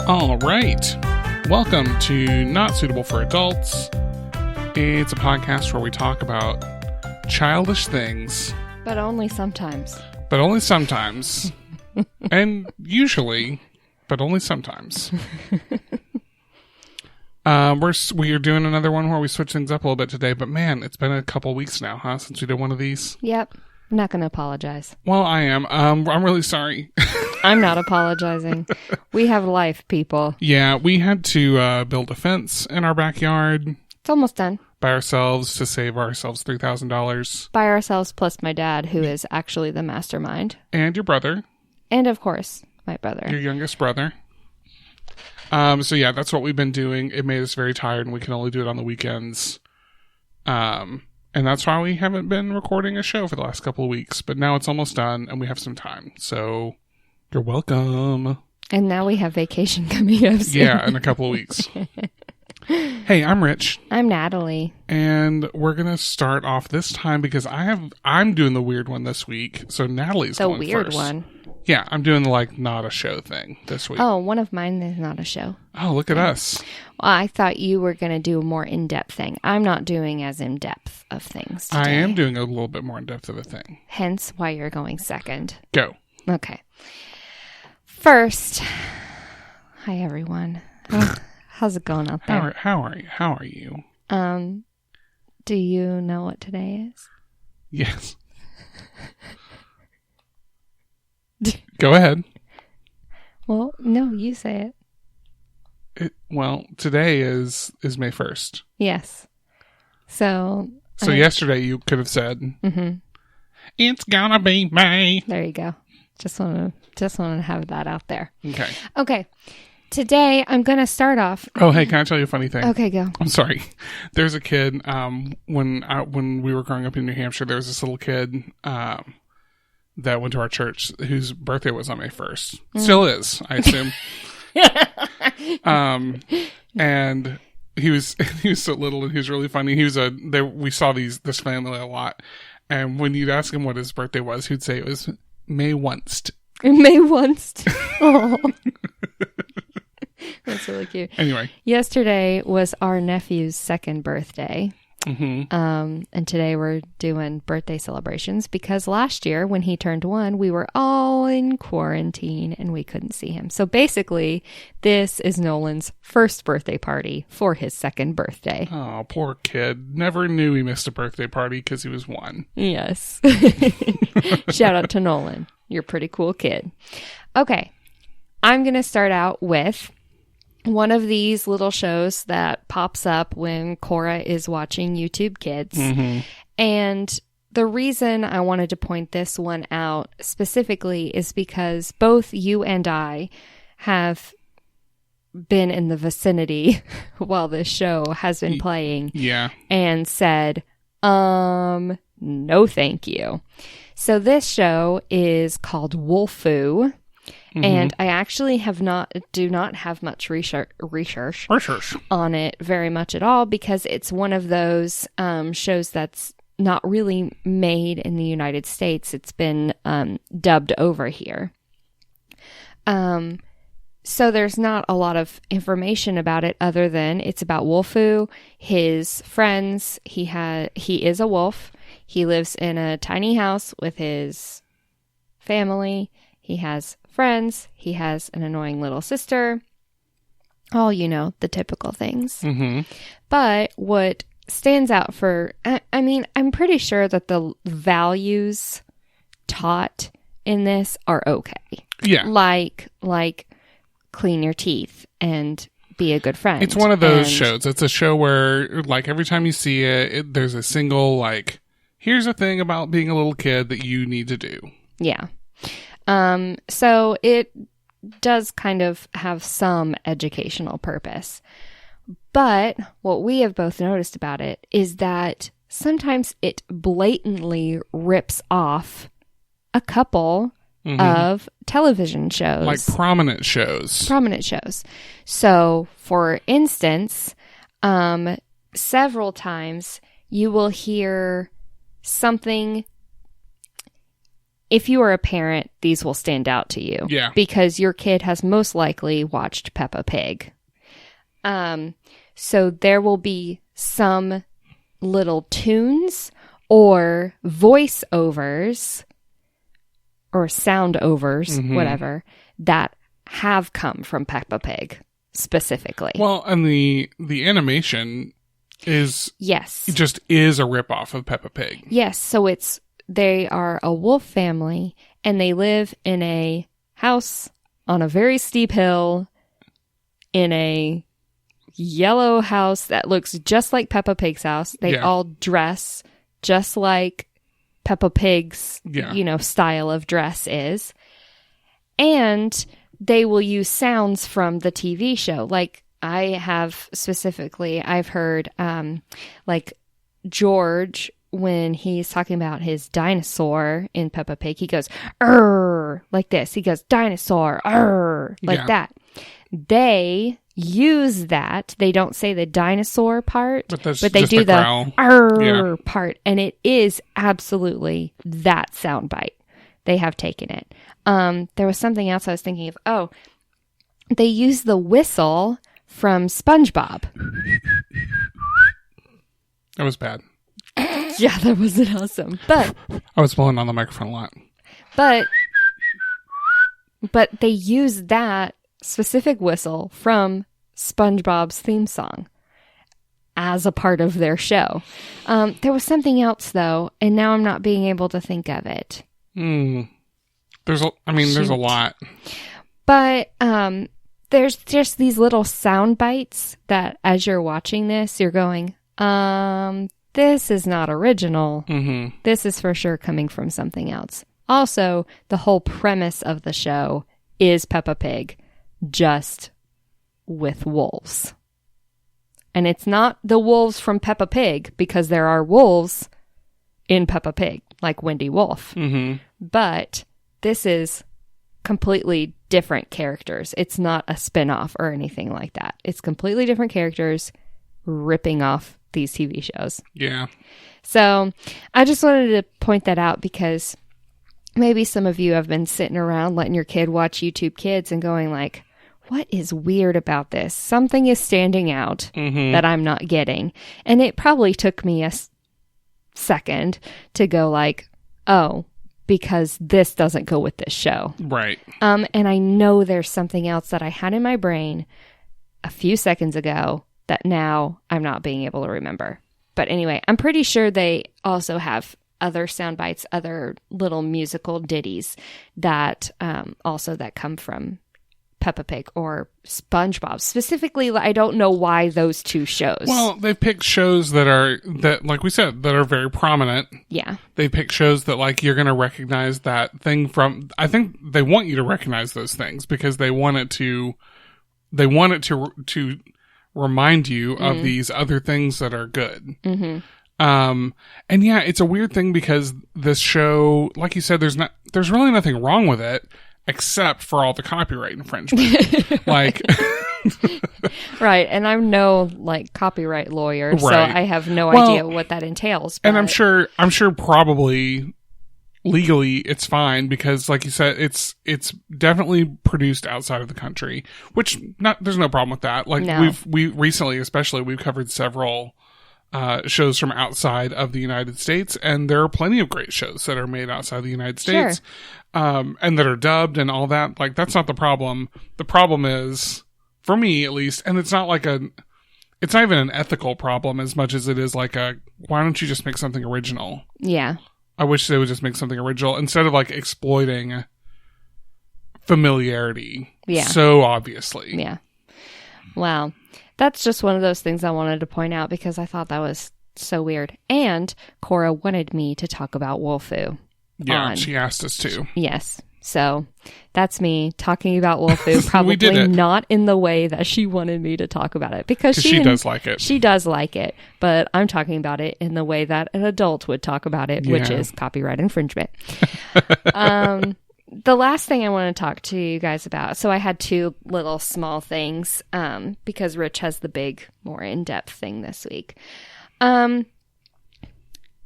All right. Welcome to Not Suitable for Adults. It's a podcast where we talk about childish things. But only sometimes. But only sometimes. And usually, but only sometimes. We are doing another one where we switch things up a little bit today. But man, it's been a couple weeks now, huh, since we did one of these? Yep. I'm not going to apologize. Well, I am. I'm really sorry. I'm not apologizing. We have life, people. Yeah, we had to build a fence in our backyard. It's almost done. By ourselves to save ourselves $3,000. By ourselves plus my dad, who is actually the mastermind. And your brother. And of course, my brother. Your youngest brother. So yeah, that's what we've been doing. It made us very tired and we can only do it on the weekends. And that's why we haven't been recording a show for the last couple of weeks. But now it's almost done and we have some time. So you're welcome. And now we have vacation coming up soon. Yeah, in a couple of weeks. Hey, I'm Rich. I'm Natalie. And we're going to start off this time because I'm doing the weird one this week. So Natalie's going first. The weird one? Yeah, I'm doing the not a show thing this week. Oh, one of mine is not a show. Oh, look at us. Well, I thought you were going to do a more in-depth thing. I'm not doing as in-depth of things today. I am doing a little bit more in-depth of a thing. Hence why you're going second. Go. Okay. First, hi everyone. How's it going out there? How are you? Do you know what today is? Yes. Go ahead. Well, no, you say it. Today is May 1st. Yes. So yesterday you could have said, It's gonna be May. There you go. Just want to have that out there. Okay. Today I'm going to start off. Oh, hey, can I tell you a funny thing? Okay, go. I'm sorry. There's a kid. When we were growing up in New Hampshire, there was this little kid that went to our church whose birthday was on May 1st. Still is, I assume. And he was so little and he was really funny. We saw this family a lot, and when you'd ask him what his birthday was, he'd say it was May once. May once. Oh. That's really cute. Anyway. Yesterday was our nephew's second birthday. Mm-hmm. And today we're doing birthday celebrations because last year when he turned 1, we were all in quarantine and we couldn't see him. So basically, this is Nolan's first birthday party for his second birthday. Oh, poor kid. Never knew he missed a birthday party because he was 1. Yes. Shout out to Nolan. You're a pretty cool kid. Okay. I'm going to start out with one of these little shows that pops up when Cora is watching YouTube Kids. Mm-hmm. And the reason I wanted to point this one out specifically is because both you and I have been in the vicinity while this show has been playing. Yeah. And said, no thank you. So this show is called Wolfoo. Mm-hmm. And I actually do not have much research on it very much at all because it's one of those shows that's not really made in the United States. It's been dubbed over here. So there's not a lot of information about it other than it's about Wolfoo, his friends. He is a wolf. He lives in a tiny house with his family. He has friends. He has an annoying little sister. All, the typical things. Mm-hmm. But what stands out I'm pretty sure that the values taught in this are okay. Yeah. Like clean your teeth and be a good friend. It's one of those shows. It's a show where, every time you see it, there's a single, here's a thing about being a little kid that you need to do. Yeah. So it does kind of have some educational purpose. But what we have both noticed about it is that sometimes it blatantly rips off a couple of television shows. Like prominent shows. So, for instance, several times you will hear something if you are a parent, these will stand out to you. Yeah. Because your kid has most likely watched Peppa Pig. So there will be some little tunes or voiceovers or sound overs, whatever, that have come from Peppa Pig specifically. Well, and the animation is just is a ripoff of Peppa Pig. Yes, so they are a wolf family and they live in a house on a very steep hill in a yellow house that looks just like Peppa Pig's house. They all dress just like Peppa Pig's, style of dress is. And they will use sounds from the TV show. Like I've heard, like George, when he's talking about his dinosaur in Peppa Pig, he goes, "Arr," like this. He goes, "Dinosaur, arr," like that. They use that. They don't say the dinosaur part, but they do the "arr" part. And it is absolutely that soundbite. They have taken it. There was something else I was thinking of. Oh, they use the whistle from SpongeBob. That was bad. Yeah, that wasn't awesome. But I was blowing on the microphone a lot. But they use that specific whistle from SpongeBob's theme song as a part of their show. There was something else though, and now I'm not being able to think of it. There's a lot. But there's just these little sound bites that as you're watching this, you're going, this is not original. This is for sure coming from something else. Also, the whole premise of the show is Peppa Pig, just with wolves. And it's not the wolves from Peppa Pig, because there are wolves in Peppa Pig, like Wendy Wolf. But this is completely different characters. It's not a spin-off or anything like that. It's completely different characters ripping off these TV shows. Yeah. So I just wanted to point that out because maybe some of you have been sitting around letting your kid watch YouTube Kids and going like, what is weird about this? Something is standing out that I'm not getting. And it probably took me a second to go like, oh, because this doesn't go with this show. Right. And I know there's something else that I had in my brain a few seconds ago that now I'm not being able to remember. But anyway, I'm pretty sure they also have other sound bites, other little musical ditties that that come from Peppa Pig or SpongeBob. Specifically, I don't know why those two shows. Well, they picked shows that like we said, that are very prominent. Yeah. They pick shows that like you're going to recognize that thing from. I think they want you to recognize those things because they want it to remind you of these other things that are good. And yeah, it's a weird thing because this show, like you said, there's really nothing wrong with it except for all the copyright infringement. Like, right. And I'm no like copyright lawyer, so I have no idea what that entails. But... And I'm sure probably legally it's fine because like you said, it's definitely produced outside of the country, which there's no problem with that. Like we recently, especially, we've covered several shows from outside of the United States, and there are plenty of great shows that are made outside the United States, and that are dubbed and all that. Like, that's not the problem. The problem is, for me at least, and it's not even an ethical problem as much as it is like why don't you just make something original? Yeah. I wish they would just make something original instead of like exploiting familiarity. Yeah. So obviously. Yeah. Wow. That's just one of those things I wanted to point out because I thought that was so weird. And Cora wanted me to talk about Wolfoo. Yeah, she asked us to. Yes. So that's me talking about Wolfoo, probably not in the way that she wanted me to talk about it because she does like it. She does like it, but I'm talking about it in the way that an adult would talk about it, which is copyright infringement. The last thing I want to talk to you guys about, so I had two little small things because Rich has the big, more in-depth thing this week. On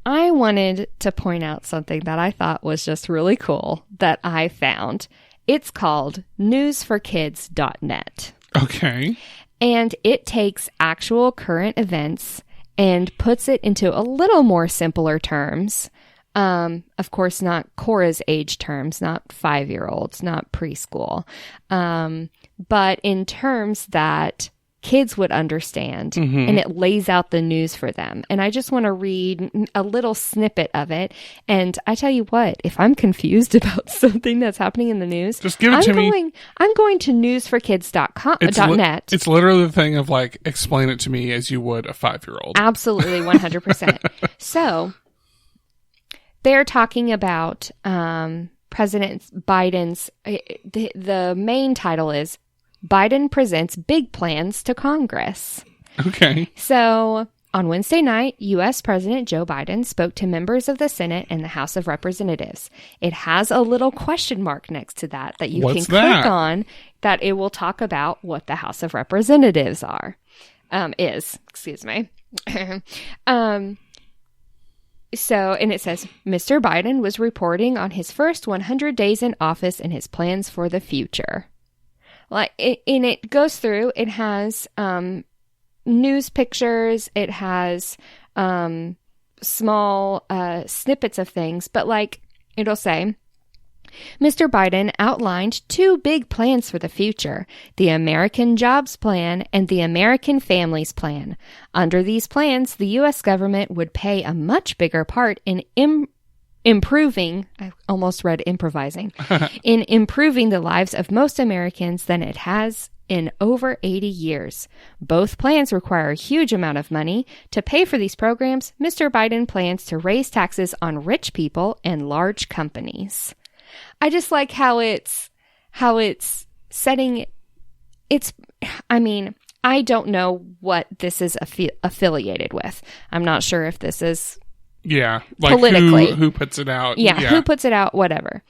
I wanted to point out something that I thought was just really cool that I found. It's called newsforkids.net. Okay. And it takes actual current events and puts it into a little more simpler terms. Of course, not Cora's age terms, not 5-year-olds, not preschool. But in terms that kids would understand, and it lays out the news for them. And I just want to read a little snippet of it. And I tell you what, if I'm confused about something that's happening in the news, just give it to me. I'm going to newsforkids.net. It's literally the thing of like, explain it to me as you would a 5-year-old. Absolutely, 100%. So they're talking about President Biden's, the main title is Biden Presents Big Plans to Congress. Okay. So on Wednesday night, U.S. President Joe Biden spoke to members of the Senate and the House of Representatives. It has a little question mark next to that you can click on, that it will talk about what the House of Representatives excuse me. So, and it says, Mr. Biden was reporting on his first 100 days in office and his plans for the future. And it goes through, it has news pictures, it has small snippets of things, but like it'll say, Mr. Biden outlined 2 big plans for the future, the American Jobs Plan and the American Families Plan. Under these plans, the U.S. government would play a much bigger part in improving, I almost read improvising, in improving the lives of most Americans than it has in over 80 years. Both plans require a huge amount of money. To pay for these programs, Mr. Biden plans to raise taxes on rich people and large companies. I just like how it's setting, I don't know what this is affiliated with. I'm not sure if this is like politically. Who puts it out. Yeah, who puts it out, whatever.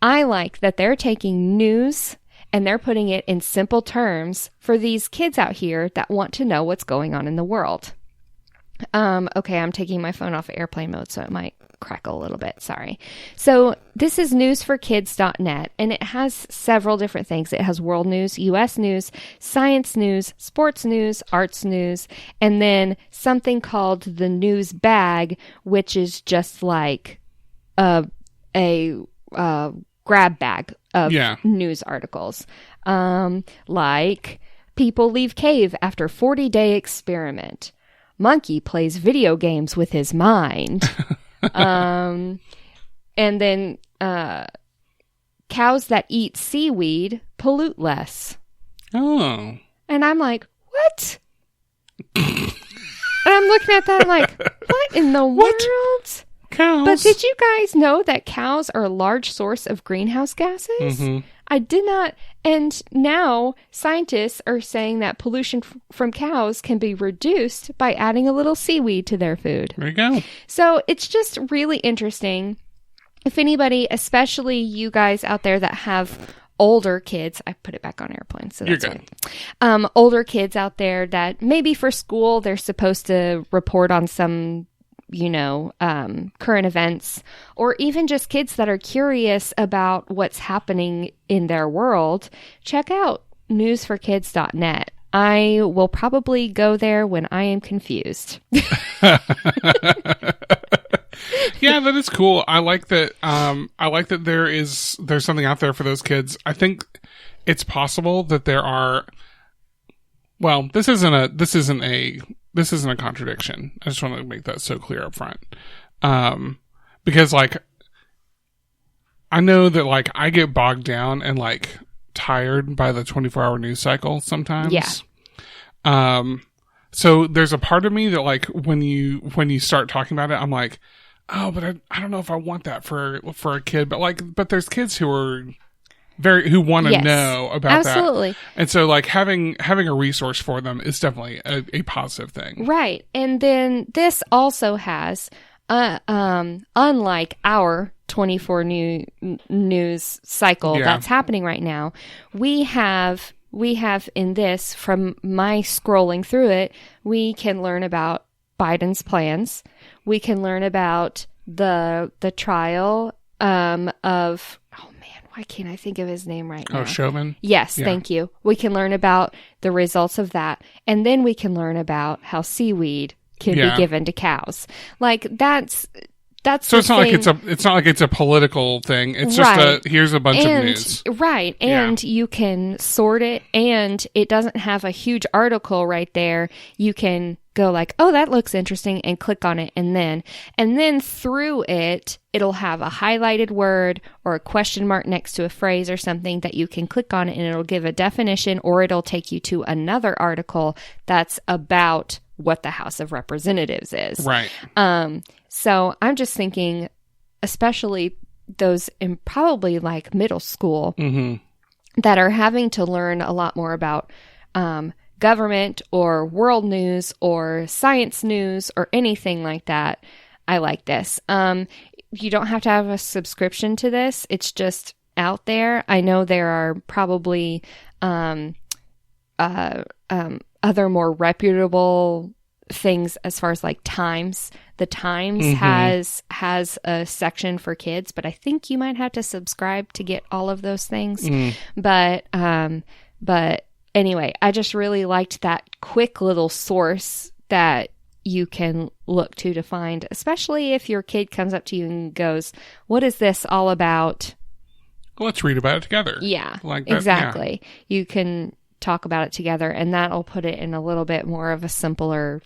I like that they're taking news and they're putting it in simple terms for these kids out here that want to know what's going on in the world. Okay, I'm taking my phone off airplane mode, so it might crackle a little bit. Sorry. So this is newsforkids.net, and it has several different things. It has world news, U.S. news, science news, sports news, arts news, and then something called the news bag, which is just like a grab bag of news articles. Like people leave cave after 40-day experiment. Monkey plays video games with his mind. And then cows that eat seaweed pollute less. Oh. And I'm like, what? And I'm looking at that, I'm like, what in the world? Cows. But did you guys know that cows are a large source of greenhouse gases? Mm-hmm. I did not. And now scientists are saying that pollution from cows can be reduced by adding a little seaweed to their food. There you go. So it's just really interesting. If anybody, especially you guys out there that have older kids, I put it back on airplane, so that's You're good. Fine. Older kids out there that maybe for school they're supposed to report on some current events, or even just kids that are curious about what's happening in their world, check out newsforkids.net. I will probably go there when I am confused. Yeah, that is cool. I like that. I like that there's something out there for those kids. I think it's possible that there are. Well, this isn't a contradiction. I just want to make that so clear up front. Because like, I know that like I get bogged down and like tired by the 24-hour news cycle sometimes. Yeah. So there's a part of me that like, when you start talking about it, I'm like, oh, but I don't know if I want that for a kid, but there's kids who are who want to know about that. Absolutely. And so like having a resource for them is definitely a positive thing. Right. And then this also has, unlike our 24 news cycle that's happening right now, we have in this, from my scrolling through it, we can learn about Biden's plans. We can learn about the trial of, oh man, why can't I think of his name right now? Oh, Chauvin? Yes, thank you. We can learn about the results of that. And then we can learn about how seaweed can be given to cows. Like that's so it's not like it's a political thing. It's just here's a bunch of news. Right. And you can sort it, and it doesn't have a huge article right there. You can go like, oh, that looks interesting, and click on it, and then through it, it'll have a highlighted word or a question mark next to a phrase or something that you can click on it, and it'll give a definition, or it'll take you to another article that's about what the House of Representatives is. Right. So I'm just thinking, especially those in probably like middle school that are having to learn a lot more about government or world news or science news or anything like that. I like this. You don't have to have a subscription to this. It's just out there. I know there are probably other more reputable things as far as like Times. The Times has a section for kids, but I think you might have to subscribe to get all of those things. But anyway, I just really liked that quick little source that you can look to find, especially if your kid comes up to you and goes, "What is this all about?" Let's read about it together. Yeah, like that, exactly. Yeah. You can talk about it together, and that'll put it in a little bit more of a simpler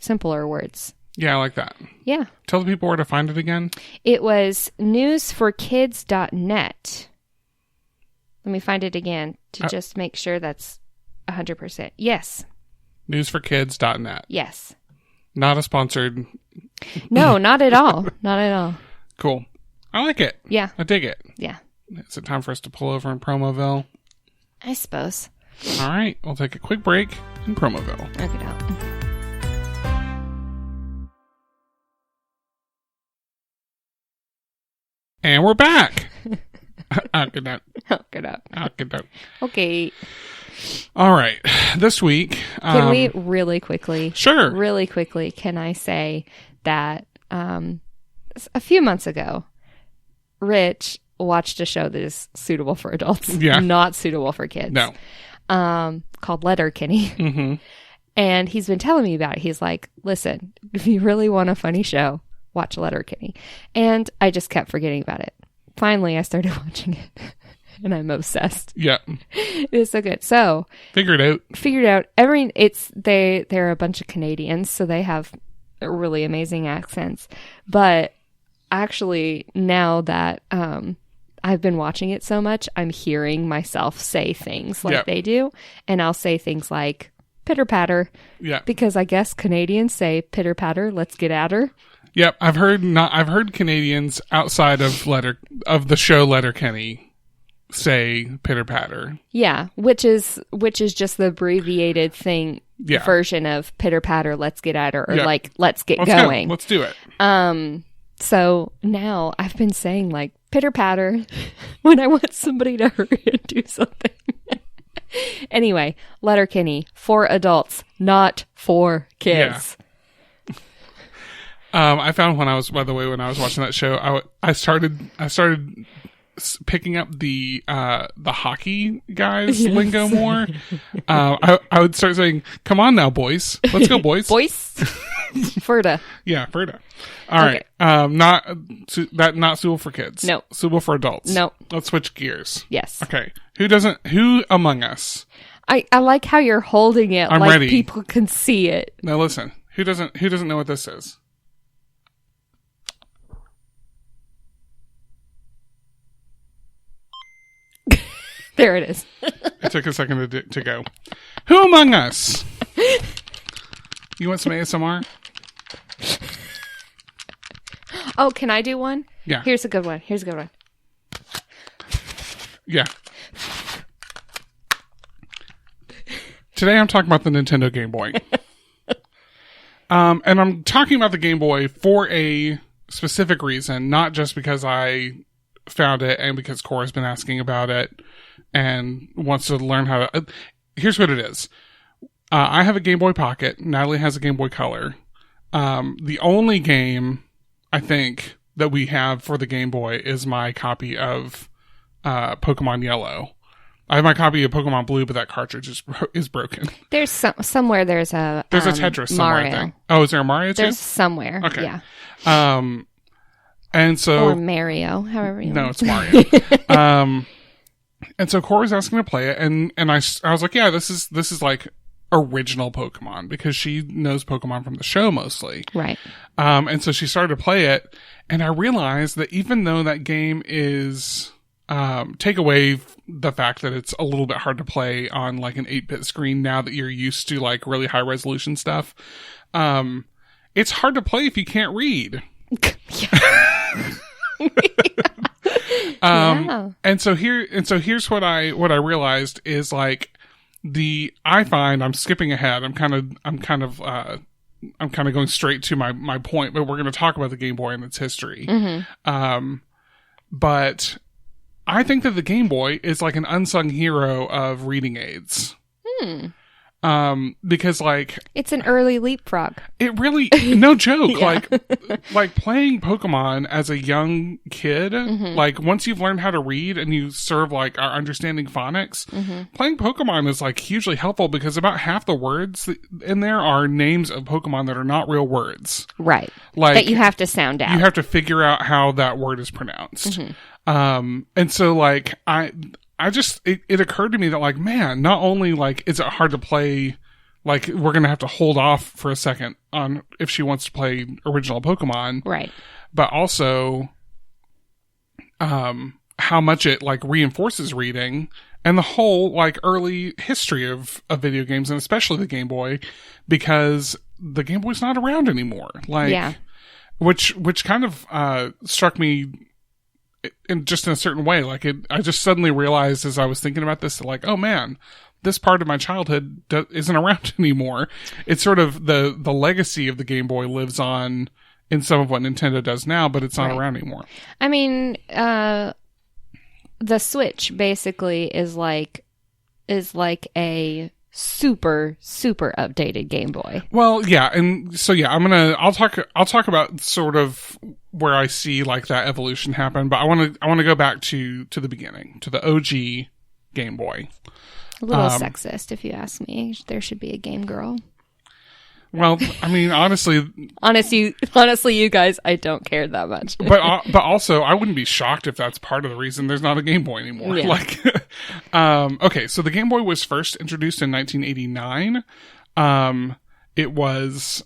words. Yeah, I like that. Yeah. Tell the people where to find it again. It was newsforkids.net. Let me find it again to just make sure that's 100%. Yes. Newsforkids.net. Yes. Not a sponsored. No, not at all. Not at all. Cool. I like it. Yeah. I dig it. Yeah. Is it time for us to pull over in Promoville? I suppose. All right. We'll take a quick break in Promoville. Knock it out. And we're back. Good out. Good out. Good out. Okay. All right. This week. Can we really quickly? Sure. Really quickly, can I say that a few months ago, Rich watched a show that is suitable for adults. Yeah. Not suitable for kids. No. Called Letterkenny. Mm-hmm. And he's been telling me about it. He's like, listen, if you really want a funny show, watch Letterkenny. And I just kept forgetting about it. Finally, I started watching it. And I'm obsessed. Yeah. It's so good. So figured out. They're a bunch of Canadians, so they have really amazing accents. But actually, now that I've been watching it so much, I'm hearing myself say things like they do. And I'll say things like pitter patter. Yeah. Because I guess Canadians say pitter patter, let's get at her. Yep. I've heard Canadians outside of the show Letterkenny say pitter patter. Yeah, which is just the abbreviated version of pitter patter, let's get at her, or like let's get going. Let's do it. So now I've been saying like pitter patter when I want somebody to hurry and do something. Anyway, Letterkenny for adults, not for kids. Yeah. I found when I was watching that show, I started picking up the hockey guys lingo more. I would start saying, "Come on now, boys, let's go, boys, boys." Ferda. Yeah, Ferda. All right. Not suitable for kids. No. Suitable for adults. No. Let's switch gears. Yes. Okay. Who among us? I like how you're holding it. I'm like ready. People can see it. Now listen. Who doesn't know what this is? There it is. It took a second to go. Who among us? You want some ASMR? Oh, can I do one? Yeah. Here's a good one. Yeah. Today I'm talking about the Nintendo Game Boy. And I'm talking about the Game Boy for a specific reason, not just because I found it and because Cora's been asking about it and wants to learn how to... Here's what it is. I have a Game Boy Pocket. Natalie has a Game Boy Color. The only game I think that we have for the Game Boy is my copy of Pokemon Yellow. I have my copy of Pokemon Blue, but that cartridge is broken. There's somewhere there's a Tetris somewhere, Mario. I think. Oh, is there a Mario too? There's somewhere. Okay. Yeah. And so or Mario, however you no, want. it's Mario. And so Cora was asking to play it, and I was like, yeah, this is like original Pokemon, because she knows Pokemon from the show mostly. Right. And so she started to play it, and I realized that even though that game is, take away the fact that it's a little bit hard to play on like an 8-bit screen now that you're used to like really high resolution stuff, it's hard to play if you can't read. Yeah. And so here's what I realized is like I'm skipping ahead. I'm kind of going straight to my point, but we're going to talk about the Game Boy and its history. Mm-hmm. But I think that the Game Boy is like an unsung hero of reading aids. Because like it's an early leapfrog. it really, no joke, Yeah. like playing Pokemon as a young kid, Mm-hmm. like once you've learned how to read and you sort of like are understanding phonics, Mm-hmm. playing Pokemon is like hugely helpful, because about half the words in there are names of Pokemon that are not real words. Right. Like That you have to sound out. you have to figure out how that word is pronounced. Mm-hmm. And so like I just, it occurred to me that like, man, not only like is it hard to play, like we're going to have to hold off for a second on if she wants to play original Pokemon, Right. but also, how much it like reinforces reading and the whole like early history of video games, and especially the Game Boy, because the Game Boy's not around anymore. Like, Yeah. which kind of, struck me in a certain way. Like I just suddenly realized as I was thinking about this, like, oh man, this part of my childhood isn't around anymore. It's sort of the legacy of the Game Boy lives on in some of what Nintendo does now, but it's not Right. around anymore. I mean, the Switch basically is like a super updated Game Boy. Well, yeah, and so yeah, I'll talk about sort of where I see like that evolution happen, but I want to go back to the beginning, to the OG Game Boy. A little sexist, if you ask me. There should be a Game Girl. Well, I mean, honestly, Honestly, you guys, I don't care that much. but also, I wouldn't be shocked if that's part of the reason there's not a Game Boy anymore. Yeah. Like, okay, so the Game Boy was first introduced in 1989. It was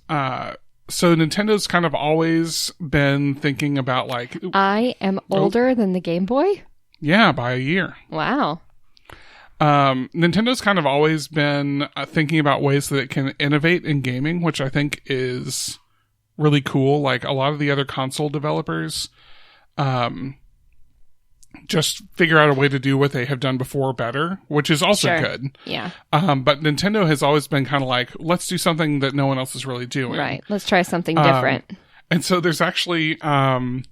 so Nintendo's kind of always been thinking about like, I am older than the Game Boy? yeah, by a year. Wow. Nintendo's kind of always been thinking about ways that it can innovate in gaming, which I think is really cool. Like a lot of the other console developers, just figure out a way to do what they have done before better, which is also Sure. good. Yeah. But Nintendo has always been kind of like, let's do something that no one else is really doing. Right. Let's try something different. And so there's actually, the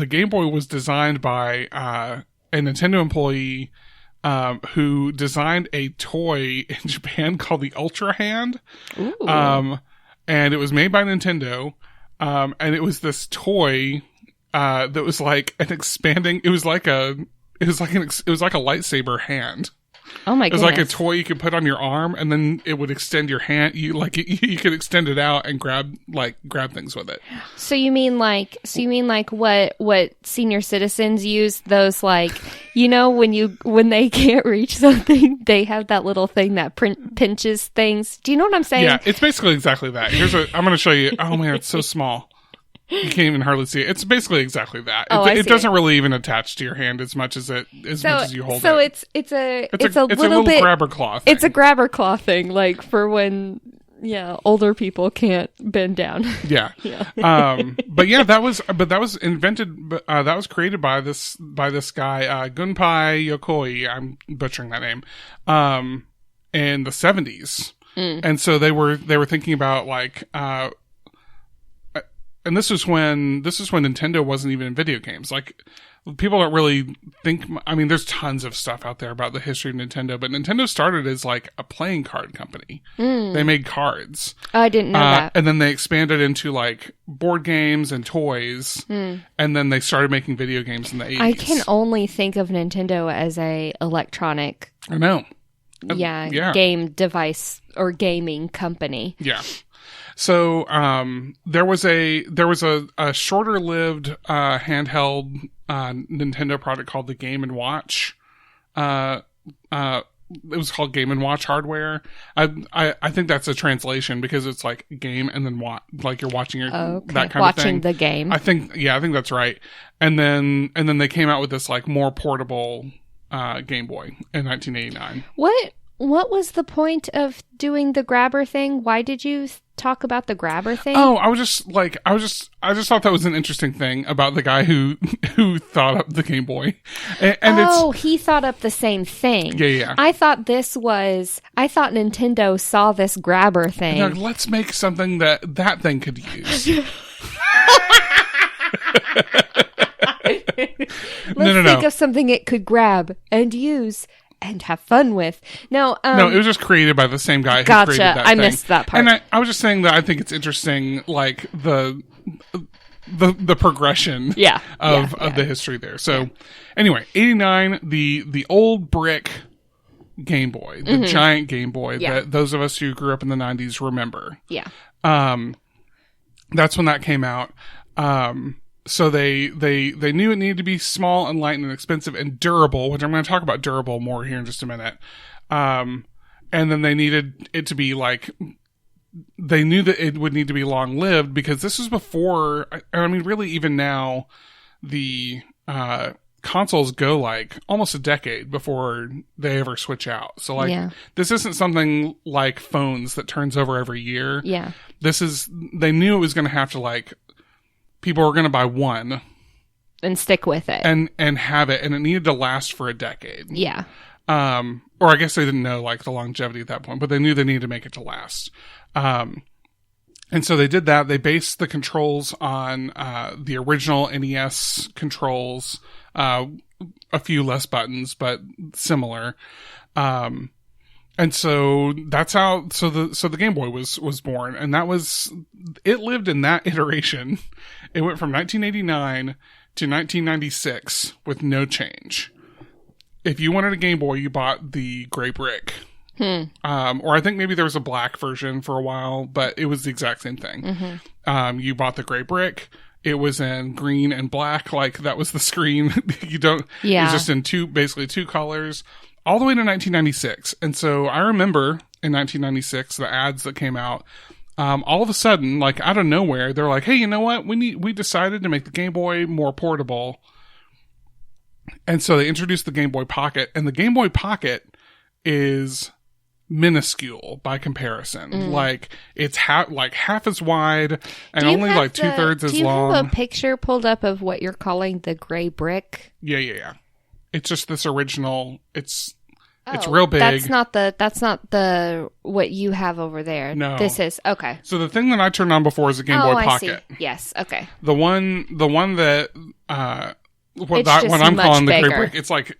Game Boy was designed by, a Nintendo employee, who designed a toy in Japan called the Ultra Hand. Ooh. And it was made by Nintendo. And it was this toy, that was like an expanding, it was like a lightsaber hand. Oh my It was goodness. like a toy you could put on your arm, and then it would extend your hand. You could extend it out and grab things with it. So you mean like what senior citizens use, those like, you know, when they can't reach something, they have that little thing that pinches things. Do you know what I'm saying? Yeah, it's basically exactly that. I'm going to show you. Oh man, it's so small. You can't even hardly see it. It's basically exactly that. Oh, I It see doesn't really even attach to your hand as much as much as you hold it. So it's a little bit grabber claw thing. It's a grabber claw thing, like for when older people can't bend down. Yeah. But yeah, that was invented, that was created by this guy, Gunpei Yokoi. I'm butchering that name. In the 70s. And so they were thinking about like, and this is when Nintendo wasn't even in video games. Like, people don't really think, I mean, there's tons of stuff out there about the history of Nintendo, but Nintendo started as like a playing card company. They made cards. Oh, I didn't know that. And then they expanded into like board games and toys. And then they started making video games in the 80s. I can only think of Nintendo as a electronic, I know. game device or gaming company. Yeah. So, there was a shorter lived, handheld, Nintendo product called the Game & Watch. It was called Game & Watch hardware. I think that's a translation because it's like game and then like you're watching that kind of thing. Watching the game. I think that's right. And then they came out with this like more portable, Game Boy in 1989. What was the point of doing the grabber thing? Why did you talk about the grabber thing? Oh, I just thought that was an interesting thing about the guy who thought up the Game Boy. And he thought up the same thing. Yeah. I thought Nintendo saw this grabber thing. Like, let's make something that thing could use. Let's think of something it could grab and use and have fun with. No, it was just created by the same guy who created that thing. I missed that part. And I was just saying that I think it's interesting, like the progression of the history there. So anyway, 89, the old brick Game Boy, the giant Game Boy that those of us who grew up in the 90s remember. Yeah. That's when that came out. So they knew it needed to be small and light and inexpensive and durable, which I'm going to talk about durable more here in just a minute. And then they needed it to be like, they knew that it would need to be long lived because this was before, I mean, really even now, the consoles go like almost a decade before they ever switch out. So like, this isn't something like phones that turns over every year. Yeah. They knew it was going to have to like, people were going to buy one and stick with it and have it, and it needed to last for a decade. Yeah. Or I guess they didn't know like the longevity at that point, but they knew they needed to make it to last. And so they did that. They based the controls on the original NES controls, a few less buttons, but similar. And so that's how, so the Game Boy was born, and it lived in that iteration. It went from 1989 to 1996 with no change. If you wanted a Game Boy, you bought the gray brick. Or I think maybe there was a black version for a while, but it was the exact same thing. You bought the gray brick. It was in green and black, like that was the screen. It's just in basically two colors. All the way to 1996. And so I remember in 1996, the ads that came out, all of a sudden, like out of nowhere, they're like, hey, you know what? We decided to make the Game Boy more portable. And so they introduced the Game Boy Pocket, and the Game Boy Pocket is minuscule by comparison. Like it's half as wide and only like 2/3 as long. Do you have a picture pulled up of what you're calling the gray brick? Yeah. It's just this original. It's real big. That's not the what you have over there. No, this is okay. So the thing that I turned on before is a Game Boy Pocket. I see. Yes, okay. The one that when I'm calling the gray brick, it's like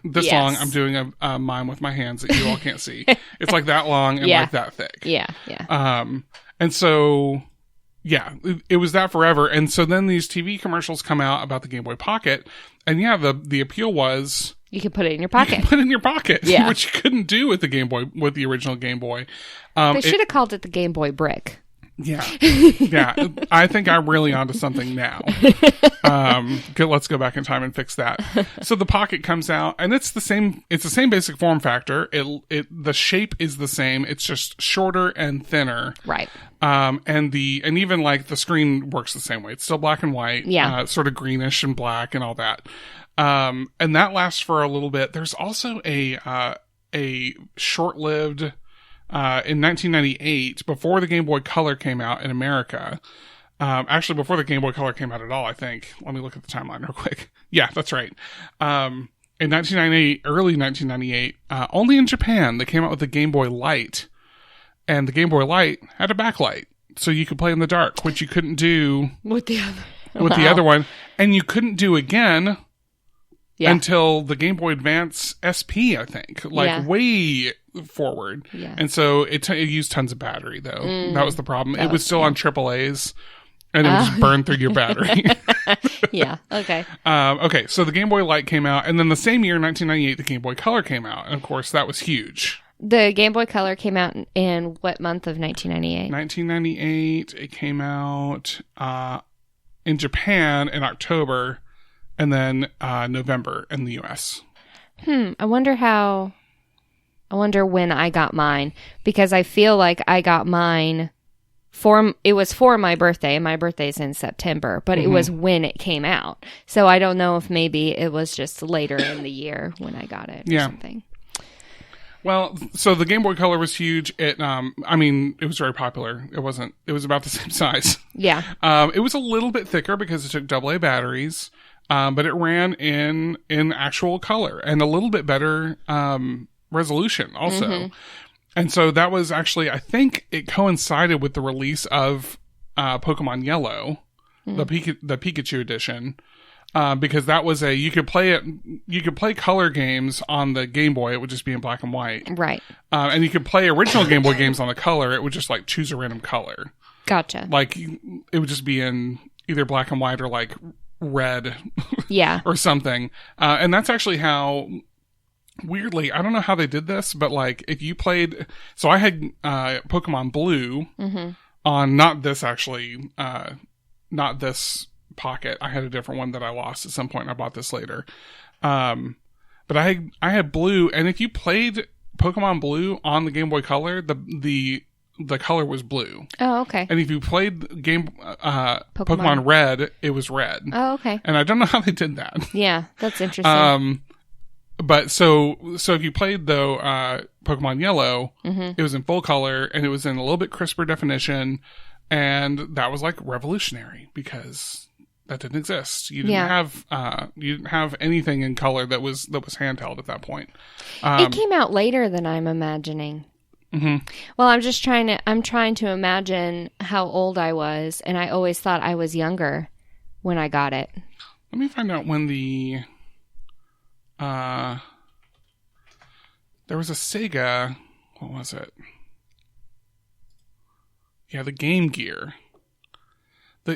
this long. I'm doing a mime with my hands that you all can't see. It's like that long and like that thick. Yeah. And so. Yeah, it was that forever. And so then these TV commercials come out about the Game Boy Pocket. And the appeal was... You could put it in your pocket. Yeah. Which you couldn't do with the original Game Boy. They should have called it the Game Boy Brick. Yeah. I think I'm really onto something now. Let's go back in time and fix that. So the Pocket comes out, and it's the same basic form factor. The shape is the same. It's just shorter and thinner. Right. And even like the screen works the same way. It's still black and white. Yeah. Sort of greenish and black and all that. And that lasts for a little bit. There's also a short-lived, in 1998, before the Game Boy Color came out in America. Actually, before the Game Boy Color came out at all, I think. Let me look at the timeline real quick. Yeah, that's right. In 1998, early 1998, only in Japan, they came out with the Game Boy Light. And the Game Boy Light had a backlight. so you could play in the dark, which you couldn't do with the other the other one, and you couldn't do again Yeah. until the Game Boy Advance SP, I think, way forward. Yeah. And so it used tons of battery, though. That was the problem. It was still on AAA's, and it would just burn through your battery. Yeah. Okay. Okay, so the Game Boy Light came out, and then the same year, 1998, the Game Boy Color came out, and of course, that was huge. The Game Boy Color came out in what month of 1998? 1998, it came out in Japan in October, and then November in the U.S. I wonder when I got mine, because I feel like I got mine it was for my birthday, and my birthday's in September, but it was when it came out. So I don't know if maybe it was just later in the year when I got it or something. Well, so the Game Boy Color was huge. It was very popular. It was about the same size. Yeah. It was a little bit thicker because it took AA batteries, but it ran in actual color and a little bit better resolution also. And so that was actually, I think it coincided with the release of Pokemon Yellow, the Pikachu edition, because that was you could play color games on the Game Boy. It would just be in black and white. Right. And you could play original Game Boy games on the color. It would just like choose a random color. Gotcha. Like it would just be in either black and white or like red. Yeah. Or something. And that's actually how, weirdly, I don't know how they did this, but like if you played, so I had Pokemon Blue on not this pocket. I had a different one that I lost at some point, and I bought this later. But I had Blue, and if you played Pokemon Blue on the Game Boy Color, the color was blue. Oh, okay. And if you played Pokemon Red, it was red. Oh, okay. And I don't know how they did that. Yeah, that's interesting. But so if you played though Pokemon Yellow, it was in full color and it was in a little bit crisper definition, and that was like revolutionary because that didn't exist. You didn't have anything in color that was handheld at that point. It came out later than I'm imagining. Well, I'm trying to imagine how old I was, and I always thought I was younger when I got it. Let me find out when the there was a Sega, what was it? Yeah, the Game Gear.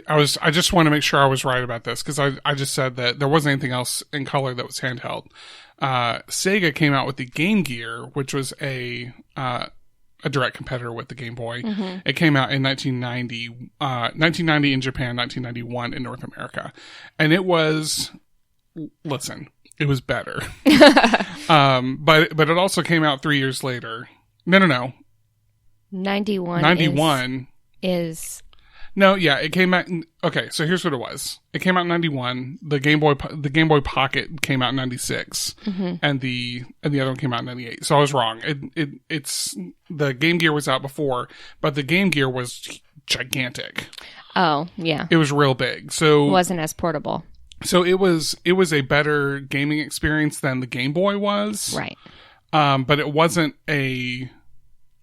I just want to make sure I was right about this, because I just said that there wasn't anything else in color that was handheld. Sega came out with the Game Gear, which was a direct competitor with the Game Boy. It came out in 1990 in Japan, 1991 in North America. And it was, listen, it was better. But it also came out 3 years later. No. 91 is... No, yeah, it came out. Okay, so here's what it was. It came out in 91. The Game Boy Pocket came out in 96, and the other one came out in 98. So I was wrong. It's the Game Gear was out before, but the Game Gear was gigantic. Oh, yeah. It was real big. So it wasn't as portable. So it was a better gaming experience than the Game Boy was. Right. But it wasn't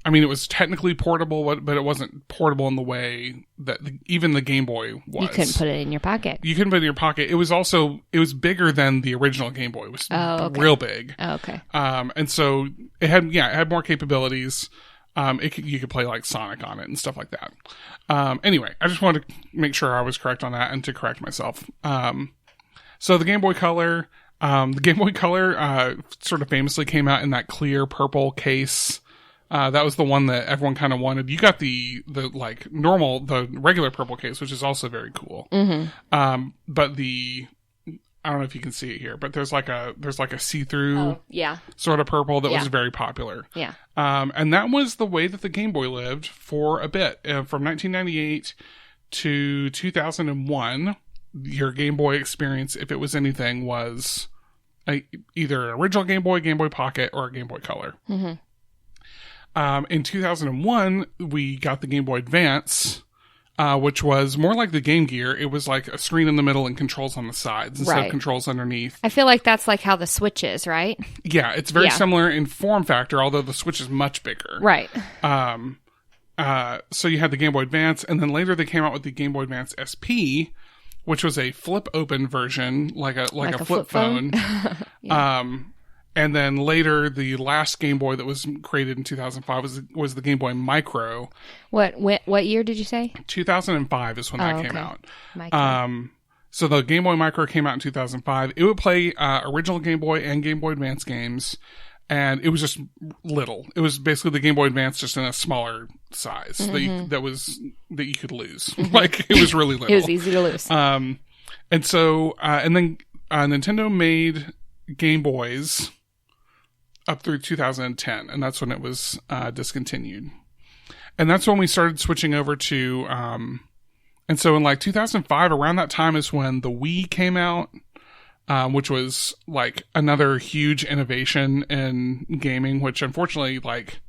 it was technically portable, but it wasn't portable in the way that even the Game Boy was. You couldn't put it in your pocket. You couldn't put it in your pocket. It was bigger than the original Game Boy. It was real big. Oh, okay. And so it had more capabilities. You could play like Sonic on it and stuff like that. Anyway, I just wanted to make sure I was correct on that and to correct myself. So the Game Boy Color, sort of famously came out in that clear purple case. That was the one that everyone kind of wanted. You got the regular purple case, which is also very cool. But I don't know if you can see it here, but there's like a see-through sort of purple that was very popular. Yeah. And that was the way that the Game Boy lived for a bit. From 1998 to 2001, your Game Boy experience, if it was anything, was either an original Game Boy Pocket, or a Game Boy Color. In 2001, we got the Game Boy Advance, which was more like the Game Gear. It was like a screen in the middle and controls on the sides instead of controls underneath. I feel like that's like how the Switch is, right? Yeah, it's very similar in form factor, although the Switch is much bigger. Right. so you had the Game Boy Advance, and then later they came out with the Game Boy Advance SP, which was a flip open version, like a flip phone. Yeah. And then later, the last Game Boy that was created in 2005 was the Game Boy Micro. What year did you say? 2005 is when that came out. Micro. So the Game Boy Micro came out in 2005. It would play original Game Boy and Game Boy Advance games, and it was just little. It was basically the Game Boy Advance just in a smaller size that you could lose. Like, it was really little. It was easy to lose. And then Nintendo made Game Boys up through 2010, and that's when it was discontinued. And that's when we started switching over to and so in like 2005, around that time is when the Wii came out, which was like another huge innovation in gaming, which unfortunately like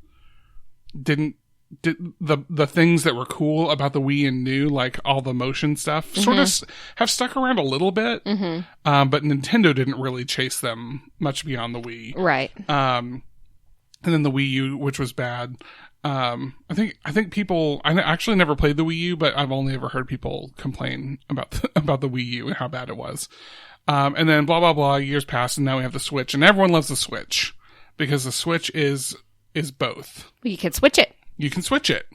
did the things that were cool about the Wii and new, like all the motion stuff, sort of have stuck around a little bit. But Nintendo didn't really chase them much beyond the Wii. Right. And then the Wii U, which was bad. I think people, I actually never played the Wii U, but I've only ever heard people complain about the Wii U and how bad it was. And then blah, blah, blah, years passed, and now we have the Switch, and everyone loves the Switch because the Switch is both. You can switch it. You can switch it.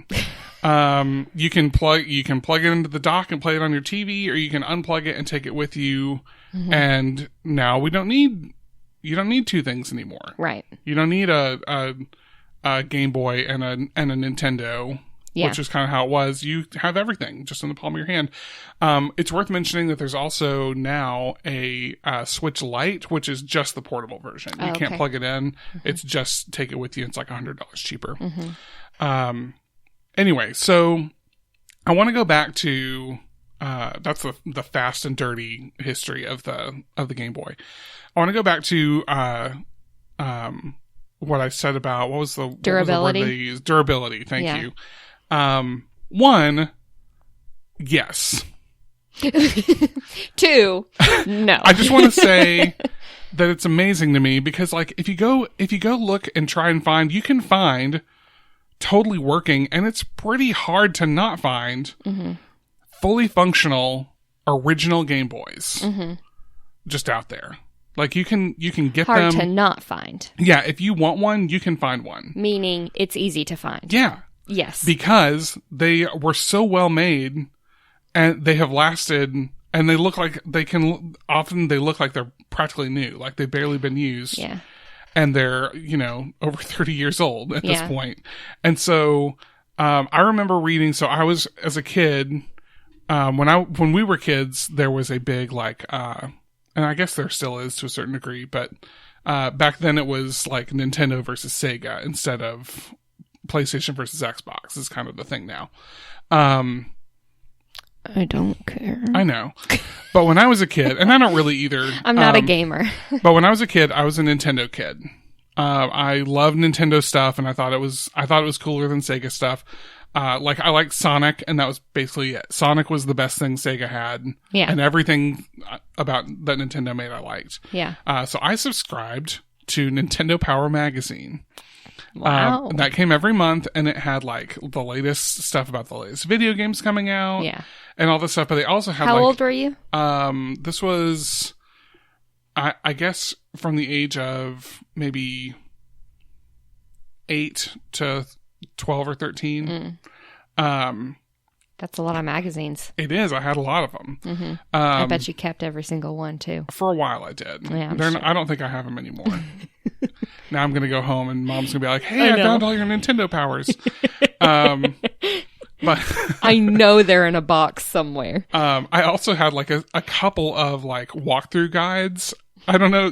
You can plug it into the dock and play it on your TV, or you can unplug it and take it with you. And now you don't need two things anymore. Right. You don't need a Game Boy and a Nintendo, which is kind of how it was. You have everything just in the palm of your hand. It's worth mentioning that there's also now a Switch Lite, which is just the portable version. You can't plug it in. It's just take it with you. It's like $100 cheaper. Anyway, so I want to go back to that's the fast and dirty history of the Game Boy. I want to go back to what I said about what was the durability. What was the word they used? Durability. Thank you. One, yes. 2, no. I just want to say that it's amazing to me because, like, if you go look and try and find, you can find totally working, and it's pretty hard to not find fully functional original Game Boys just out there. Like, you can get them. Hard to not find. Yeah, if you want one, you can find one. Meaning it's easy to find. Yeah. Yes. Because they were so well made, and they have lasted, and they look like they look like they're practically new, like they've barely been used. Yeah. And they're, over 30 years old at this point. And so, I remember reading, so I was, as a kid, when we were kids, there was a big, like, and I guess there still is to a certain degree, but, back then it was like Nintendo versus Sega instead of PlayStation versus Xbox is kind of the thing now. I don't care. I know. But when I was a kid, and I don't really either. I'm not a gamer. But when I was a kid, I was a Nintendo kid. I loved Nintendo stuff, and I thought it was cooler than Sega stuff. Like, I liked Sonic, and that was basically it. Sonic was the best thing Sega had. Yeah. And everything about that Nintendo made I liked. Yeah. So I subscribed to Nintendo Power Magazine. Wow. That came every month, and it had, like, the latest stuff about the latest video games coming out. Yeah. And all this stuff, but they also had, How old were you? This was, I guess, from the age of maybe 8 to 12 or 13. That's a lot of magazines. It is. I had a lot of them. I bet you kept every single one, too. For a while, I did. Yeah, sure. I don't think I have them anymore. Now I'm going to go home, and Mom's going to be like, hey, I found all your Nintendo powers. But I know they're in a box somewhere. I also had like a couple of like walkthrough guides. I don't know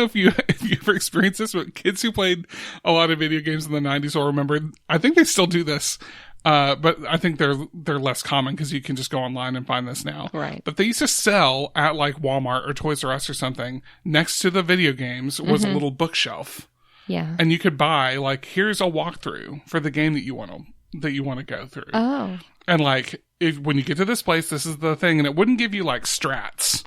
if you ever experienced this, but kids who played a lot of video games in the 90s will remember. I think they still do this. But I think they're less common because you can just go online and find this now. Right. But they used to sell at like Walmart or Toys R Us or something. Next to the video games was a little bookshelf. Yeah. And you could buy like, here's a walkthrough for the game that you want to go through. Oh. And like, when you get to this place, this is the thing, and it wouldn't give you like strats.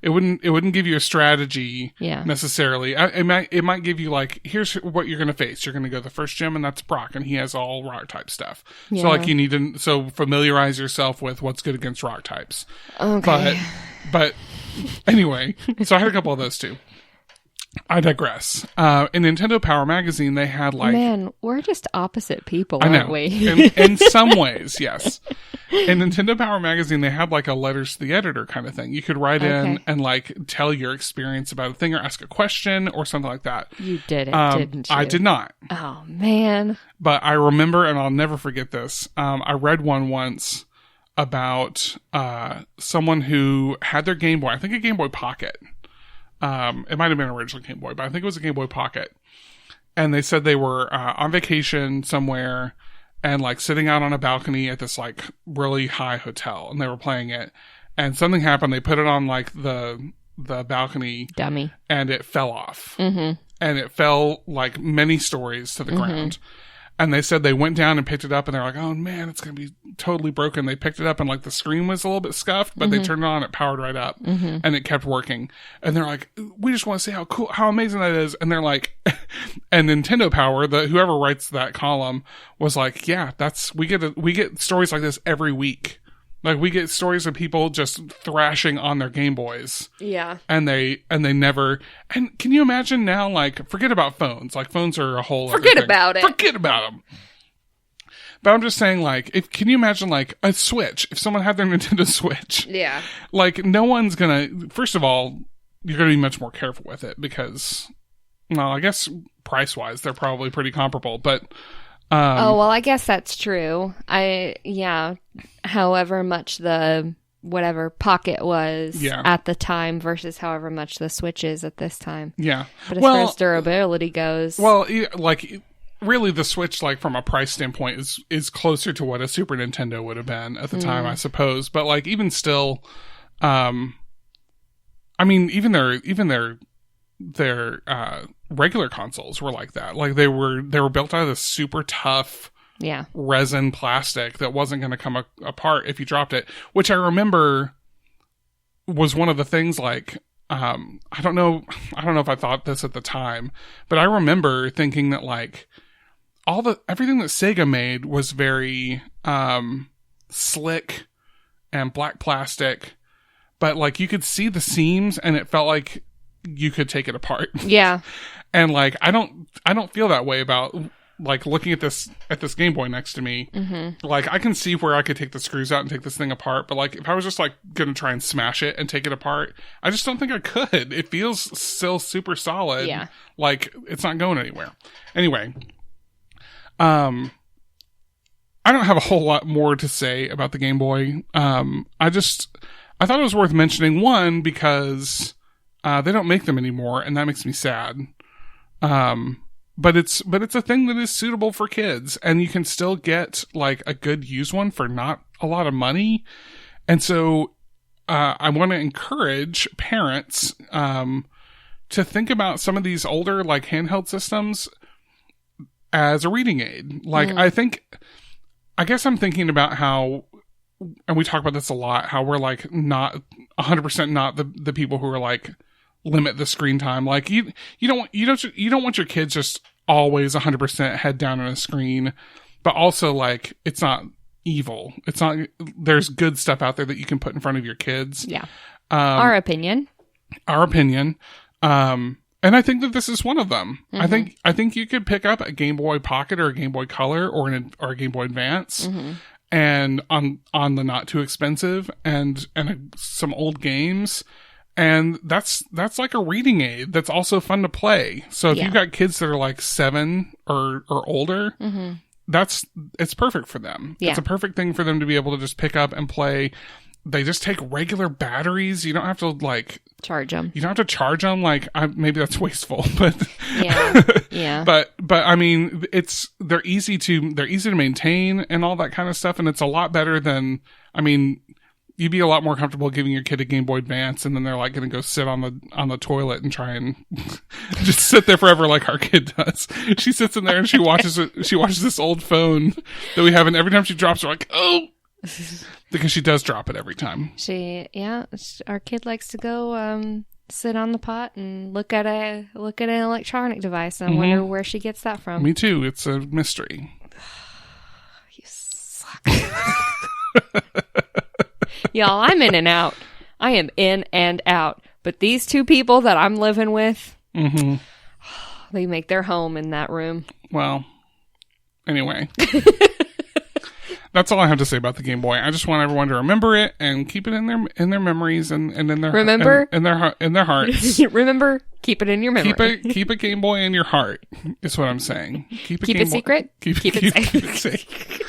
It wouldn't give you a strategy Yeah. necessarily. It might give you like, here's what you're going to face. You're going to go to the first gym, and that's Brock, and he has all rock type stuff. Yeah. So like you need to familiarize yourself with what's good against rock types. Okay. But anyway, so I had a couple of those too. I digress. In Nintendo Power Magazine, they had like... Man, we're just opposite people, I know. aren't we? in some ways, yes. In Nintendo Power Magazine, they had like a letters to the editor kind of thing. You could write in and like tell your experience about a thing or ask a question or something like that. You did it, didn't you? I did not. Oh, man. But I remember, and I'll never forget this, I read one once about someone who had their Game Boy, I think a Game Boy Pocket. It might have been an original Game Boy, but I think it was a Game Boy Pocket. And they said they were on vacation somewhere and like sitting out on a balcony at this like really high hotel, and they were playing it. And something happened. They put it on like the balcony. Dummy. And it fell off. Mm-hmm. And it fell like many stories to the ground. And they said they went down and picked it up, and they're like, oh man, it's going to be totally broken. They picked it up, and like the screen was a little bit scuffed, but they turned it on, it powered right up, and it kept working. And they're like, we just want to see how cool, how amazing that is. And they're like, and Nintendo Power, whoever writes that column was like, yeah, we get stories like this every week. Like we get stories of people just thrashing on their Game Boys. Yeah. And they never, and can you imagine now, like, forget about phones. Like phones are a whole other Forget thing. about it. Forget about them. But I'm just saying, like, can you imagine like a Switch? If someone had their Nintendo Switch. Yeah. Like no one's gonna, first of all, you're gonna be much more careful with it because, well, I guess price wise, they're probably pretty comparable, but, well, I guess that's true. However much the whatever Pocket was at the time versus however much the Switch is at this time. Yeah. But as far as durability goes... Well, like, really the Switch, like, from a price standpoint is closer to what a Super Nintendo would have been at the time, I suppose. But, like, even still, I mean, even their regular consoles were like that. Like, they were built out of this super tough... resin plastic that wasn't going to come apart if you dropped it, which I remember was one of the things like, I don't know if I thought this at the time, but I remember thinking that like everything that Sega made was very, slick and black plastic, but like you could see the seams and it felt like you could take it apart. Yeah. And like, I don't feel that way about like looking at this Game Boy next to me. Like I can see where I could take the screws out and take this thing apart, but like if I was just like gonna try and smash it and take it apart, I just don't think I could. It feels still super solid. Yeah. Like it's not going anywhere. Anyway, I don't have a whole lot more to say about the Game Boy. I thought it was worth mentioning, one, because they don't make them anymore, and that makes me sad. But it's a thing that is suitable for kids, and you can still get like a good used one for not a lot of money. And so, I want to encourage parents, to think about some of these older like handheld systems as a reading aid. Like, I guess I'm thinking about how, and we talk about this a lot, how we're like not 100% not the people who are like, limit the screen time. Like you don't want your kids just always 100% head down on a screen, but also like it's not evil. It's not, there's good stuff out there that you can put in front of your kids. Yeah. Our opinion. And I think that this is one of them. I think you could pick up a Game Boy Pocket or a Game Boy Color or a Game Boy Advance and on the not too expensive and some old games. And that's like a reading aid that's also fun to play. So if you've got kids that are like 7 or older, it's perfect for them. Yeah. It's a perfect thing for them to be able to just pick up and play. They just take regular batteries. You don't have to like charge them. You don't have to charge them. Like maybe that's wasteful, but yeah. But I mean, they're easy to maintain and all that kind of stuff. And it's a lot better than, I mean, you'd be a lot more comfortable giving your kid a Game Boy Advance, and then they're like going to go sit on the toilet and try and just sit there forever like our kid does. She sits in there and she watches this old phone that we have, and every time she drops, we're like, oh, Because she does drop it every time. Our kid likes to go sit on the pot and look at an electronic device, and I wonder where she gets that from. Me too. It's a mystery. You suck. Y'all, I'm in and out. I am in and out. But these two people that I'm living with, they make their home in that room. Well, anyway. That's all I have to say about the Game Boy. I just want everyone to remember it and keep it in their memories and in their in their hearts. Remember, keep it in your memory. Keep a Game Boy in your heart. Is what I'm saying. Keep it secret. Keep it safe.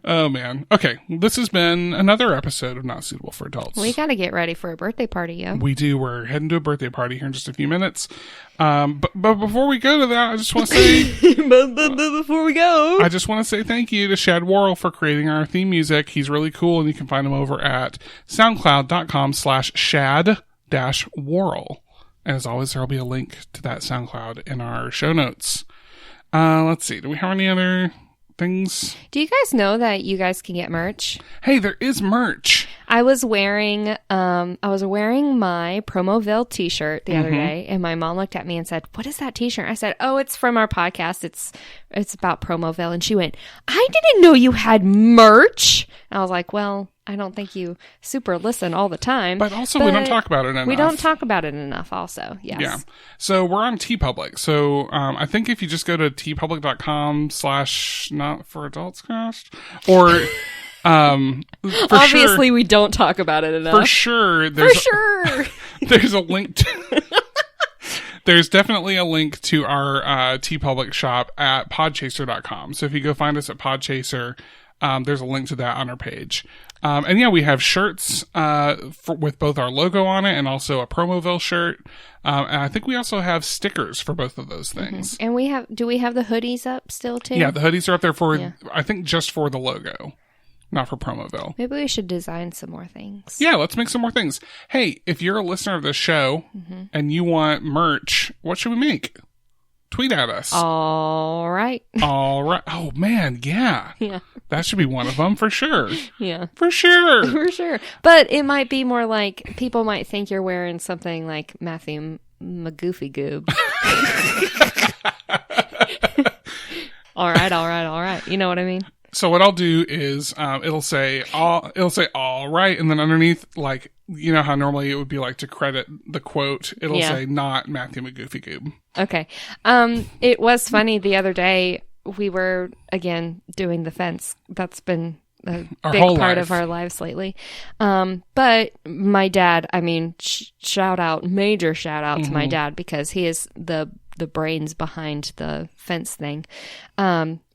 Oh man. Okay, this has been another episode of Not Suitable for Adults. We got to get ready for a birthday party, yo. We do. We're heading to a birthday party here in just a few minutes. But before we go to that, I just want to say... before we go... I just want to say thank you to Shad Worrell for creating our theme music. He's really cool, and you can find him over at soundcloud.com/shad-worrell. And as always, there will be a link to that SoundCloud in our show notes. Let's see. Do we have any other... things? Do you guys know that you guys can get merch? Hey, there is merch. I was wearing my Promoville t-shirt the other day, and my mom looked at me and said, "What is that t-shirt?" I said, "Oh, it's from our podcast. It's about Promoville." And she went, "I didn't know you had merch." And I was like, "Well, I don't think you super listen all the time. But also, we don't talk about it enough. We don't talk about it enough also, yes. Yeah. So we're on TeePublic. So I think if you just go to teepublic.com/notforadultscast or... obviously we don't talk about it enough. For sure. There's a link to... There's definitely a link to our TeePublic shop at podchaser.com. So if you go find us at Podchaser, there's a link to that on our page. And yeah, we have shirts with both our logo on it and also a Promoville shirt. And I think we also have stickers for both of those things. And do we have the hoodies up still too? Yeah, the hoodies are up there I think just for the logo, not for Promoville. Maybe we should design some more things. Yeah, let's make some more things. Hey, if you're a listener of this show and you want merch, what should we make? Tweet at us. All right. Oh, man. Yeah. Yeah. That should be one of them for sure. Yeah. For sure. For sure. But it might be more like people might think you're wearing something like Matthew McGoofy Goob. All right. You know what I mean? So what I'll do is it'll say all right, and then underneath, like, you know how normally it would be like to credit the quote, it'll say not Matthew McGoofy Goob. Okay. It was funny the other day we were again doing the fence. That's been a big part of our lives lately. But my dad, I mean, major shout out to my dad, because he is the brains behind the fence thing.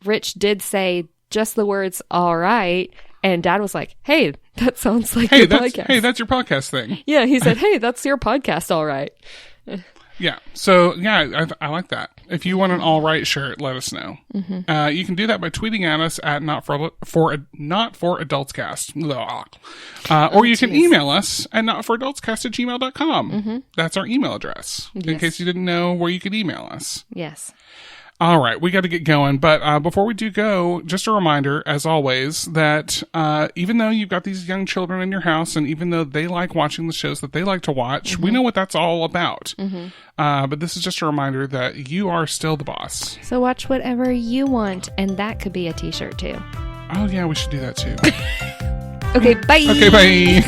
Rich did say just the words "all right," and Dad was like, "Hey, that sounds like your podcast." Hey, that's your podcast thing. Yeah, he said, "Hey, that's your podcast, all right." Yeah. So yeah, I like that. If you want an all right shirt, let us know. You can do that by tweeting at us at not for adultscast, or you can email us at notforadultscast@gmail.com. That's our email address. In case you didn't know where you could email us. Yes. All right, we got to get going. But before we do go, just a reminder, as always, that even though you've got these young children in your house, and even though they like watching the shows that they like to watch, we know what that's all about. But this is just a reminder that you are still the boss. So watch whatever you want, and that could be a t-shirt too. Oh, yeah, we should do that too. Okay, bye. Okay, bye.